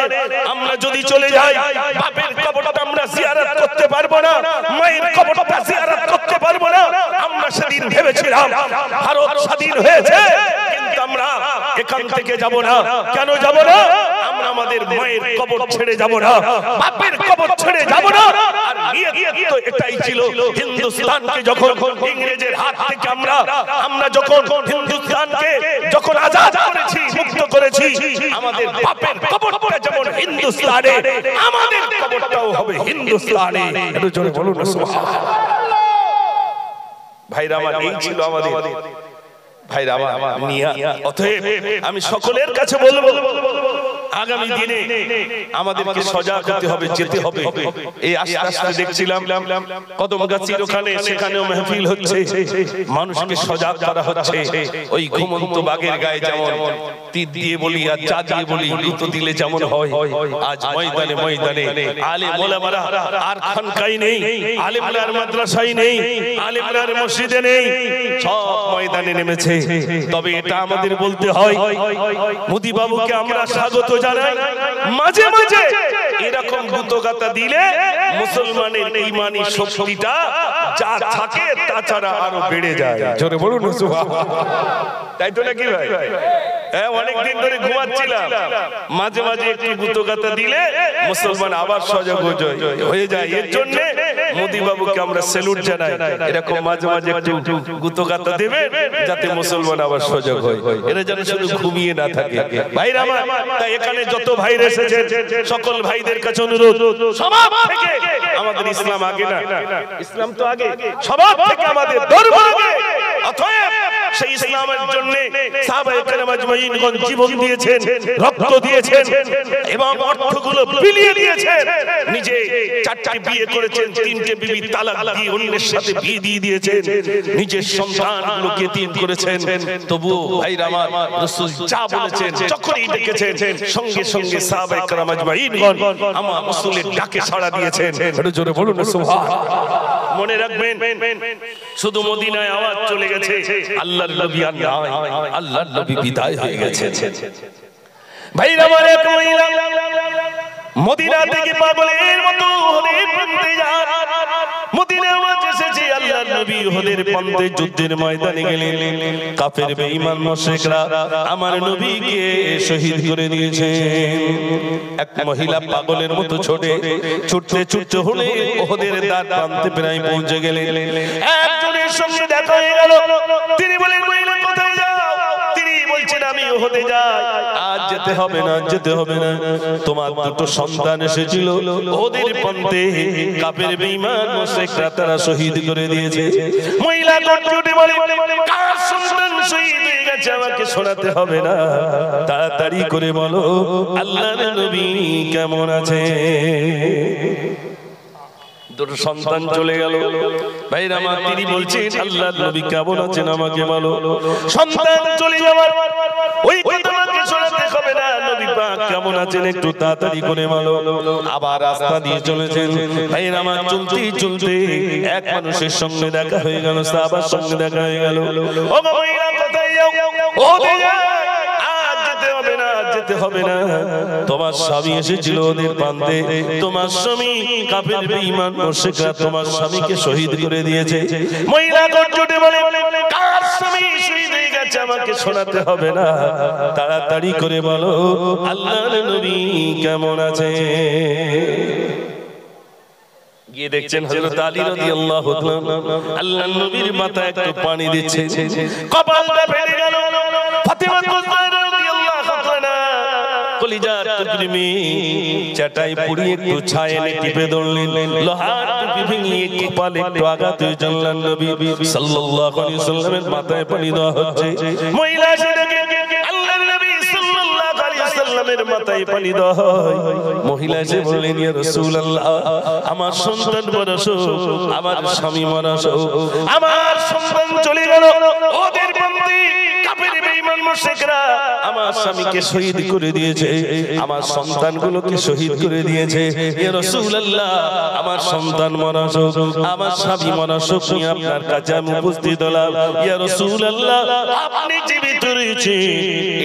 আমরা যদি চলে যাই বাপের কবরটা আমরা জিয়ারত করতে পারবো না, মায়ের কবরটা জিয়ারত করতে পারবো না। আমরা সেদিন ভেবেছিলাম ভারত স্বাধীন হয়েছে, কিন্তু আমরা এখান থেকে যাব না। কেন যাব না? আমরা আমাদের মায়ের কবর ছেড়ে যাব না, বাপের কবর ছেড়ে যাব না। আর নিয়ত তো এটাই ছিল, হিন্দুস্তানকে যখন ইংরেজের হাত থেকে আমরা যখন হিন্দুস্তানকে যখন আজাদ করেছি, মুক্ত করেছি, আমাদের বাপের কবরটা যেমন হিন্দুস্তানে, আমাদের কবরটাও হবে হিন্দুস্তানে। একটু জোরে বলুন না সুবহানাল্লাহ। ভাইরা আমার, এই ছিল আমাদের ভাইরা আমার নিয়া। অতএব আমি সকলের কাছে বলবো, আগামী দিনে আমাদেরকে সজাগ হতে হবে, যেতে হবে। এই আস্তে আস্তে দেখছিলাম কদমগাছির ওখানে, সেখানেও মাহফিল হচ্ছে, মানুষকে সজাগ করা হচ্ছে। ওই ঘুমন্ত বাঘের গায়ে যেমন তীর দিয়ে বলি আর চা দিয়ে বলি লুতো দিলে যেমন হয়, আজ ময়দানে ময়দানে আলেম ওলামারা আর খানকাই নেই, আলেমরা আর মাদ্রাসায় নেই, আলেমরা আর মসজিদে নেই, সব ময়দানে নেমেছে। তবে এটা আমাদের বলতে হয়, মোদি বাবুকে আমরা স্বাগত জানাই। মাঝে মাঝে এরকম গুতগাতা দিলে মুসলমানের ঈমানি শক্তিটা যা থাকে তাছাড়া আরো বেড়ে যায়। জোরে বলুন না সুবহানাল্লাহ। তাই তো নাকি ভাই? হ্যাঁ, অনেকদিন ধরে ঘুমাচ্ছিলাম, মাঝে মাঝে একটু গুতগাতা দিলে মুসলমান আবার সজাগ হয়ে যায়। এর জন্য মোদি বাবুকে আমরা স্যালুট জানাই, এরকম মাঝে মাঝে একটু গুতগাতা দেবে যাতে মুসলমান আবার সজাগ হয়, এরা যেন শুধু ঘুমিয়ে না থাকে। ভাইরা আমার, তাই এখানে যত ভাইরা এসেছেন সকল ভাইদের কাছে অনুরোধ, সবার থেকে আমাদের ইসলাম আগে না, ইসলাম তো আগে, সবার থেকে আমাদের ধর্ম আগে। অতএব সেই ইসলামের জন্য সাহাবায়ে কেরাম আজমাইনগণ জীবন দিয়েছেন, রক্ত দিয়েছেন এবং অর্থগুলো বিলিয়ে দিয়েছেন। নিজে 4টি বিয়ে করেছেন, 3টে বিবি তালাক দিয়ে অন্যের সাথে বিয়ে দিয়ে দিয়েছেন, নিজের সন্তানগুলোকে এতিম করেছেন। তবুও ভাইরা আমার, রাসূল যা বলেছেন, যখনই ডেকেছেন, সঙ্গে সঙ্গে সাহাবায়ে কেরাম আজমাইনগণ আমার রাসূলের ডাকে সাড়া দিয়েছেন। একটু জোরে বলুন না সুবহানাল্লাহ। মনে রাখবেন, শুধু মদিনায় আওয়াজ চলে গেছে, আল্লাহর নবী আর নাই, আল্লাহর নবী বিদায় হয়ে গেছে। ভাইরা আমার, এক মহিলা মদিনা থেকে পাগলের মতো হয়ে প্রান্তে যায়, মদিনায় আওয়াজ এসেছে আল্লাহর নবী নবী উহুদের প্রান্তে যুদ্ধের ময়দানে গেলেন কাফের বেঈমান মুশরিকরা আমার নবীকে শহীদ করে দিয়েছে এক মহিলা পাগলের মতো ছুটতে ছুটতে হলে উহুদের দ্বার প্রান্তে প্রায় পৌঁছে গেলেন একজনের সঙ্গে দেখা হয়ে গেল তিনি বলেন মহিলা কোথায় যাও তিনি বলছেন আমি উহুদে যাই আজ যেতে হবে না তোমার দুটো সন্তান এসেছিল উহুদের প্রান্তে কাফের বেঈমান মুশরিকরা তারা শহীদ করে দিয়েছে মহিলা ছুটে বলে কার সন্তান শহীদ হয়ে গেছে আমাকে শোনাতে হবে না তাড়াতাড়ি করে বলো আল্লাহর নবী কেমন আছে দুটো সন্তান চলে গেল ভাইরা আমার তিনি বলছেন আল্লাহর নবী কেমন আছেন আমাকে বলো সন্তান চলে যাওয়ার ওই কথা আমাকে শোনাতে হবে না নবী পাক কেমন আছেন একটু তাড়াতাড়ি করে বলো আবার রাস্তা দিয়ে চলেছেন ভাইরা আমার চলতে এক মানুষের সঙ্গে দেখা হয়ে গেল সাহাবার সঙ্গে দেখা হয়ে গেল ও মহিলা কোথায় যাও ওতে যাও যেতে হবে না তোমার স্বামী এসেছিল ওদের প্রান্তে তোমার স্বামী কাফের বেঈমান মুশরিকরা তোমার স্বামীকে শহীদ করে দিয়েছে মহিলা গর্জে বলে কার স্বামী শহীদ হয়ে গেছে আমাকে শোনাতে হবে না তাড়াতাড়ি করে বলো আল্লাহর নবী কেমন আছে গিয়ে দেখছেন হযরত আলী রাদিয়াল্লাহু তাআলা আল্লাহর নবীর মাথায় একটু পানি দিচ্ছে কপালটা ফেটে গেল ফাতেমা কলিজার টুকরি চাটাই পুড়িয়ে একটু ছায় এনে টিপে ধরলেন লোহার টুপি ভেঙে কপালে একটু আঘাত হয়ে জানলেন নবী সাল্লাল্লাহু আলাইহি সাল্লামের মাথায় পানি দেওয়া হচ্ছে মহিলা সেটাকে আল্লাহর নবী সাল্লাল্লাহু আলাইহি সাল্লামের মাথায় পানি দেওয়া হয় মহিলা এসে বললেন ইয়া রাসূলুল্লাহ আমার সন্তান মরছো আমার স্বামী মরছো আমার সন্তান চলে গেল ওদের বন্দী কাফের বেঈমান মুশরিকরা আমার স্বামীকে শহীদ করে দিয়েছে আমার সন্তানগুলোকে শহীদ করে দিয়েছে ইয়া রাসূলুল্লাহ আমার সন্তান মরছো আমার স্বামী মরছো নিয়ে আপনার কাছে আমি উপস্থিত হলাম ইয়া রাসূলুল্লাহ আপনি জীবিত রয়েছেন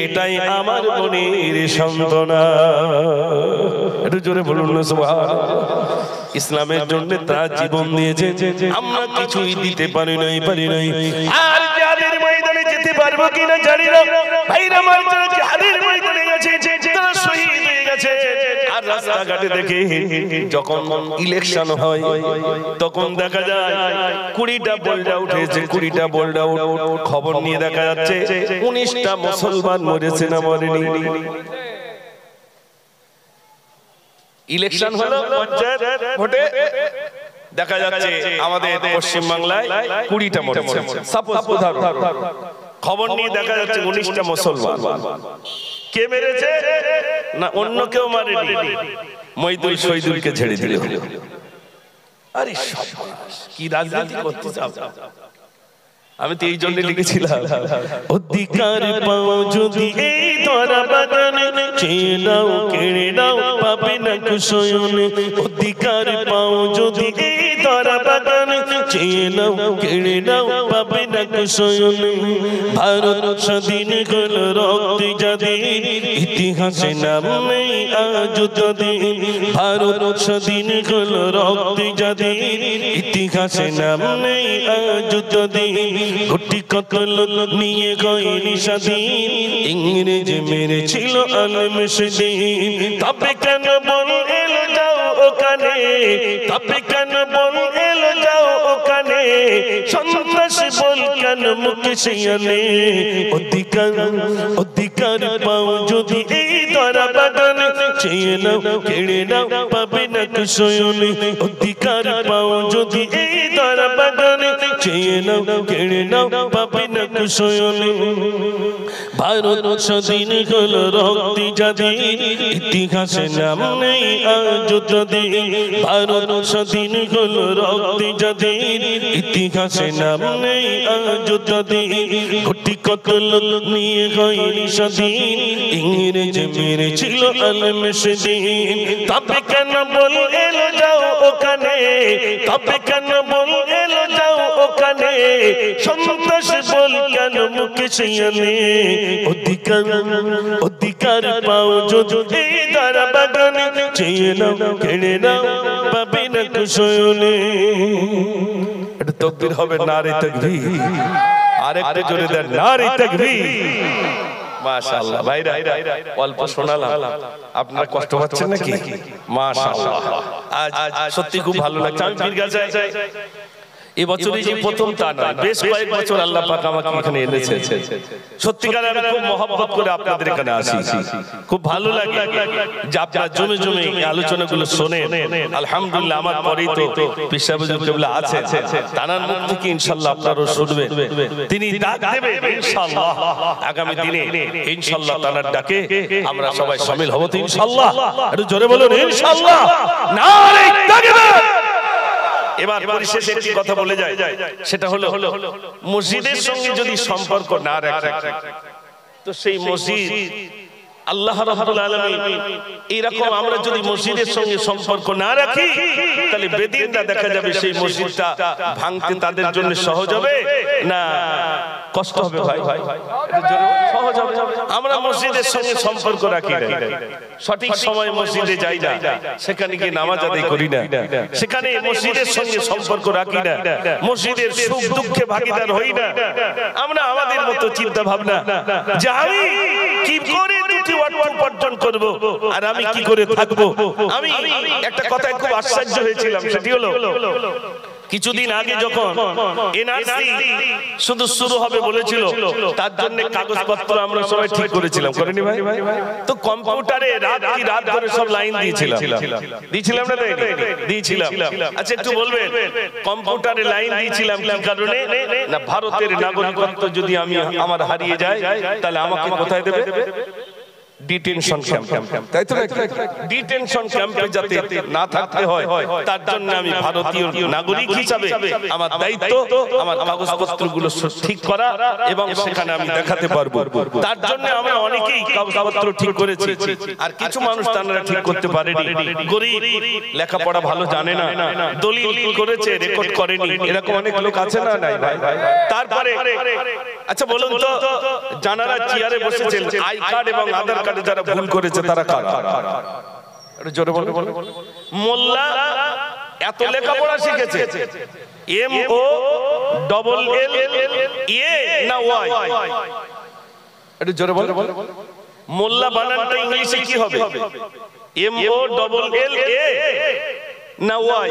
এটাই আমার মনের সান্ত্বনা একটু জোরে বলুন না সুবহানাল্লাহ ইসলামের জন্য তার জীবন দিয়েছে আমরা কিছুই দিতে পারি নাই আর জিহাদের ময়দানে যেতে পারবো কিনা জানি না ভাইরা আমার যারা জিহাদের ময়দানে গেছে তারা শহীদ হয়ে গেছে আর রাস্তাঘাটে দেখে যখন ইলেকশন হয় তখন দেখা যায় 20টা বোল্ডা উঠেছে 20টা বোল্ডা খবর নিয়ে দেখা যাচ্ছে 19টা মুসলমান মরেছে না মরেনি ইলেকশন হলো পঞ্চায়েত ভোটে দেখা যাচ্ছে আমাদের পশ্চিম বাংলায় 20টা মরেছে সাপোজ উদাহরণ খবর নিয়ে দেখা যাচ্ছে 19টা মুসলমান কে মেরেছে না অন্য কেউ মারেনি মইদুল শহীদুলকে ছেড়ে দিল আরে সর্বনাশ কি রাজনীতি করতে চাও আমি তো এই জন্য লিখেছিলাম অধিকার পাও যদি এই তোরা বাগানে চেয়ে নাও কেড়ে নাও পাবে না কুশয়নে অধিকার পাও যদি এই তোরা বাগানে চেয়ে নাও কেড়ে নাও পাবে না কুশয়নে ভারত স্বাধীন হল রক্তে যাদের ইতিহাসে নাম নেই আজ তাদের ভারত স্বাধীন হল রক্তে যাদের ইতিহাসে নাম নেই আজ তাদের ঘটি কতল নিয়ে গয়নি স্বাধীন ইংরেজ মেরেছিল আলেম সেদিন তবে কেন বল এলো যাও ওখানে তবে কেন বল এলো যাও ওখানে সন্ত্রাস বল কেন মুখে শিয়ানে অধিকার পাও যদি এই ধরা বাগানে চেয়ে নাও কেড়ে নাও পাবে না কুশয়নে অধিকার পাও যদি এই ধরা বাগানে চেয়ে নাও কেড়ে নাও পাবে না কুশয়নে ভারত স্বাধীন হল রক্তে যাদের ইতিহাসে নাম নেই আজ তাদের ভারত স্বাধীন হল রক্তে যাদের ইতিহাসে নাম নেই আজ তাদের ঘটি কতল নিয়ে হয়নি স্বাধীন ইংরেজ মেরেছিল আলেম সেদিন তবে কেন বল এলো যাও ওখানে তবে কেন বল এলো যাও ওখানে সন্ত্রাস বল কেন মুখে শিয়ানে অধিকার পাও যদি তারা বাগানে চেয়ে নাও কেড়ে নাও পাবে না কুশয়নে তাকবীর হবে নারে তাকবীর আরেকটু জোরে দেন নারে তাকবীর মাশাআল্লাহ ভাইরা অল্প শোনালাম আপনারা কষ্ট পাচ্ছেন নাকি মাশাআল্লাহ আজ সত্যি খুব ভালো লাগছে আমি পীরগাছা এই বছরই যে প্রথম তা না বেশ কয়েক বছর আল্লাহ পাক আমাকে এখানে এনেছে সত্যিকার আমি খুব মহব্বত করে আপনাদের এখানে আসি খুব ভালো লাগে যে আপনারা জমে জমে এই আলোচনাগুলো শুনেন আলহামদুলিল্লাহ আমার পরেই তো পিসা হুজুর কিবলা আছে তানার মুখ থেকে ইনশাআল্লাহ আপনারাও শুনবেন তিনি ডাক দেবেন ইনশাআল্লাহ আগামী দিনে ইনশাআল্লাহ তানার ডাকে আমরা সবাই শামিল হব তো ইনশাআল্লাহ একটু জোরে বলুন ইনশাআল্লাহ নারে তাকবীর এবার পরিশেষে একটি কথা বলে যায় সেটা হলো মসজিদের সঙ্গে যদি সম্পর্ক না রাখে তো সেই মসজিদ আল্লাহ রাব্বুল আলামিন এরকম আমরা যদি মসজিদের সঙ্গে সম্পর্ক না রাখি তাহলে বেদিনরা দেখা যাবে সেই মসজিদটা ভাঙতে তাদের জন্য সহজ হবে না কষ্ট হবে ভাই সহজ হবে আমরা মসজিদের সঙ্গে সম্পর্ক রাখি না সঠিক সময়ে মসজিদে যাই না সেখানে গিয়ে নামাজ আদায় করি না সেখানে মসজিদের সঙ্গে সম্পর্ক রাখি না মসজিদের সুখ দুঃখে ভাগীদার হই না আমরা আমাদের মতো চিন্তা ভাবনা যে আমি কি করে দুটি ওয়াক্ত উপার্জন করব আর আমি কি করে থাকব আমি একটা কথায় খুব আশ্চর্য হয়েছিলাম সেটি হলো কিছুদিন আগে যখন এনআরসি শুধু শুরু হবে বলেছিল তার জন্য কাগজপত্র আমরা সবাই ঠিক করেছিলাম করেনি ভাই তো কম্পিউটারে রাত ধরে সব লাইন দিয়েছিলাম না দিয়েছিলাম আচ্ছা একটু বলবেন কম্পিউটারে লাইন দিয়েছিলাম কি কারণে না ভারতের নাগরিকত্ব যদি আমি আমার হারিয়ে যায় তাহলে আমাকে কোথায় দেবে ডিটেনশন ক্যাম্প তাই তো ডিটেনশন ক্যাম্পে যাতে না থাকতে হয় তার জন্য আমি ভারতীয় নাগরিক হিসাবে আমার দায়িত্ব আমার কাগজপত্রগুলো ঠিক করা এবং সেখানে আমি দেখাতে পারবো তার জন্য আমরা অনেকেই কাগজপত্র ঠিক করেছি আর কিছু মানুষ তারা ঠিক করতে পারেনি গরীব লেখাপড়া ভালো জানে না দলিল করেছে রেকর্ড করেনি এরকম অনেক লোক আছে না নাই ভাই তারপরে আচ্ছা বলুন তো জানারা চেয়ারে বসেছেন আই কার্ড এবং আধার কার্ডে যারা ভুল করেছে তারা কারা একটু জোরে বলুন মোল্লা এত লেখাপড়া শিখেছে এম ও ডবল এল এ না ওয়াই একটু জোরে বলুন মোল্লা বানানটা ইংলিশে কি হবে এম ও ডবল এল এ না ওয়াই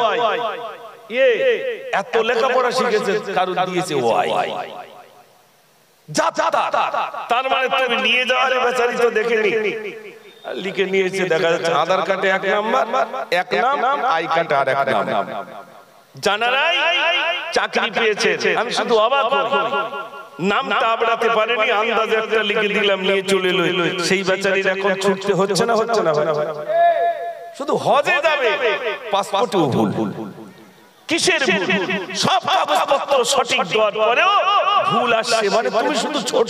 এ এত লেখাপড়া শিখেছে কারণ দিয়েছে ওয়াই তার মানে তুমি নিয়ে যাওয়ার বেচারি তো দেখেনি লিখে নিয়েছে দেখা যাচ্ছে আধার কার্ডে এক নাম আই কার্ডে আর এক নাম জানারাই চাকরি পেয়েছে আমি শুধু অবাক হই নামটা আবড়াতে পারেনি আন্দাজে একটা লিখে দিলাম নিয়ে চলে এলো সেই বেচারির এখন ছুটতে হচ্ছে না শুধু হজে যাবে পাসপোর্টও ভুল কিসের ভুল সব কাগজপত্র সঠিক দেওয়ার পরেও ভুল আসছে মানে তুমি শুধু ছোট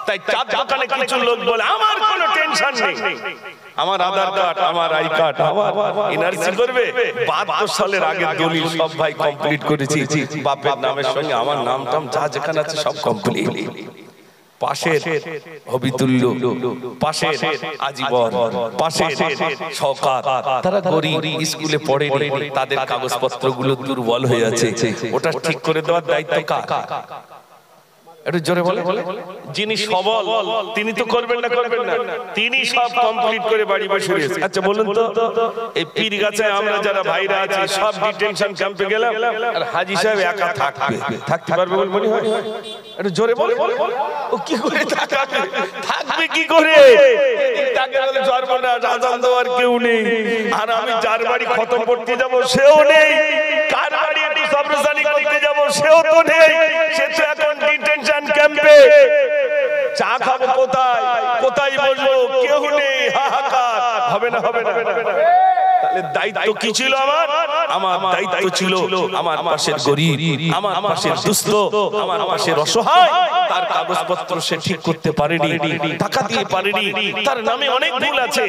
তাই চার দোকানে কিছু লোক বলে আমার কোনো টেনশন নেই আমার আধার কার্ড আমার আই কার্ড আমার এনআরসি করবে 72 সালের আগে দলিল সব ভাই কমপ্লিট করেছি বাপের নামের সঙ্গে আমার নাম যা যেখানে আছে সব কমপ্লিট পাশের হবিতুল্য পাশের আজীবন পাশের শওকাত তারা গরিব স্কুলে পড়েনি তাদের কাগজপত্রগুলো দুর্বল হয়ে আছে ওটা ঠিক করে দেওয়ার দায়িত্ব কার একটু জোরে বলে যিনি সবল তিনি তো করবেন না তিনি সব কমপ্লিট করে বাড়ি বসে রয়েছে আচ্ছা বলুন তো এই পীরগাছায় আমরা যারা ভাইরা আছি সব ডিটেনশন ক্যাম্পে গেলাম আর হাজী সাহেব একা থাকতে পারবে বলে মনে হয় একটু জোরে বলে ও কি করে থাকবে কি করে তাকে বলে জন্ম না আজান দেওয়ার কেউ নেই আর আমি যার বাড়ি খতম পড়তে যাব সেও নেই কার বাড়ি একটু সবরসানি করতে যাব সেও তো নেই সে তো এখন ডিটেনশন ক্যাম্পে চা খাবো কোথায় বসবো কেউ নেই হাহাকার হবে না তাহলে দায়িত্ব কি ছিল আমার দায়িত্ব ছিল আমার পাশের গরিব আমার পাশের দুস্থ আমার পাশের অসহায় তার কাগজপত্র সে ঠিক করতে পারেনি টাকা দিয়ে পারেনি তার নামে অনেক ভুল আছে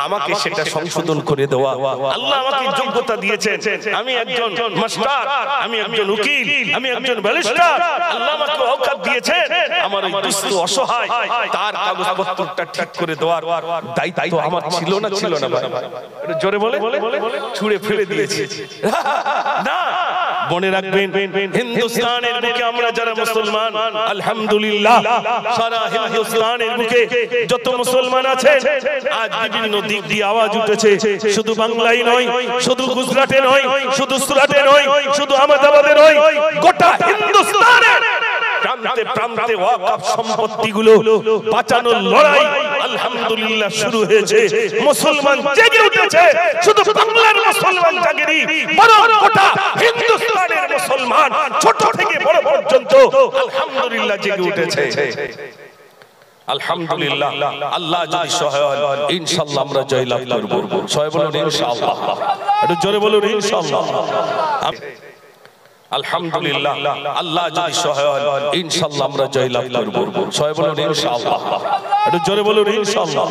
আমাকে সেটা সংশোধন করে দেওয়া আল্লাহ আমাকে যোগ্যতা দিয়েছেন আমি একজন মাস্টার আমি একজন উকিল আমি একজন ব্যারিস্টার আল্লাহ আমাকে অওকাত দিয়েছেন আমার ওই দুস্থ অসহায় তার কাগজপত্রটা ঠিক করে দেওয়ার দায়িত্ব আমার ছিল না ভাই একটু জোরে বলে ছুঁড়ে ফেলে দিয়েছে না মনে রাখবেন হিন্দুস্তানের বুকে আমরা যারা মুসলমান আলহামদুলিল্লাহ সারা হিন্দুস্তানের বুকে যত মুসলমান আছে আজ বিভিন্ন দিক দিয়ে আওয়াজ উঠেছে শুধু বাংলায় নয় শুধু গুজরাটে নয় শুধু সুরাটে নয় শুধু আহমেদাবাদে নয় গোটা হিন্দুস্তানের প্রান্তে প্রান্তে ওয়াকফ সম্পত্তিগুলো বাঁচানোর লড়াই আলহামদুলিল্লাহ শুরু হয়েছে মুসলমান জেগে উঠেছে শুধু বাংলার মুসলমান জাগেনি বরং গোটা হিন্দুস্তানের মুসলমান ছোট থেকে বড় পর্যন্ত আলহামদুলিল্লাহ জেগে উঠেছে আলহামদুলিল্লাহ আল্লাহ যদি সহায় হয় ইনশাআল্লাহ আমরা জয়লাভ করব সবাই বলুন ইনশাআল্লাহ একটু জোরে বলুন ইনশাআল্লাহ আলহামদুলিল্লাহ আল্লাহ যদি সহায় হয় ইনশাআল্লাহ আমরা জয়লাভ করব সবাই বলুন ইনশাআল্লাহ একটু জোরে বলুন ইনশাআল্লাহ